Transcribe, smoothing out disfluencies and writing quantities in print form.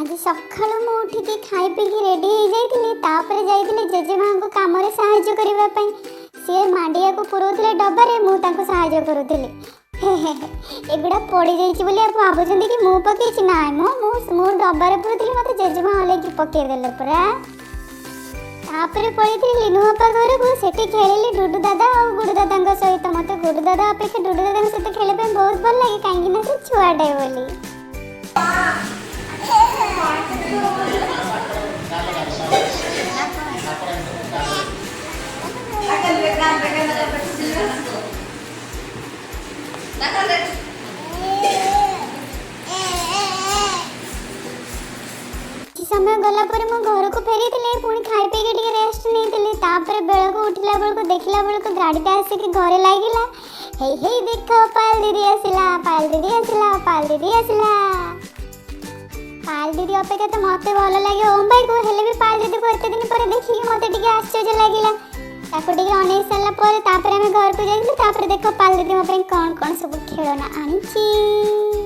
आज सकाळु मु उठिकी खाई पीकी रेडी हो जाइली तापर जाइली जेजेमा को काम रे सहाय्य करबा पई से मांडिया को पुरोथले डब्बारे मु ताको सहाय्य करूथली एगुड़ा पड़ी जाइछि बोली आप भाबुछन्ती कि मु पकेछि ना मु डब्बारे पुरोथली मते जेजेमा हलेकी पके देले परा तापर पळीथि लिनु बापा घर को सेठी खेलिली डुडू दादा और गुडू दादा सहित मते गुडू दादा अपेक्षा डुडू दादा सहित खेले पे बहुत भल लागे काहेकि ना से छुआडे बोली समय गला पर मो घर को फेरी पुणी खाई पी के रेस्ट नहीं तापर बेल को उठला बेल को देखला बेल को गाड़ी आसिक घरे लगिला हे देख पाल दीदी आसला पाल दीदी आसला पाल दीदी आसला पाल दीदी अपेक्षा तो मत भल लगे ओम भाई को हेले भी पाल दीदी को एते दिन पर देखि मते टिके आश्चर्य लागिला ताको टिके अनै साला पर तापर हम घर को जाइलु तापर देखो पाल दीदी मो पे कोन कोन सब खेलना आनिची।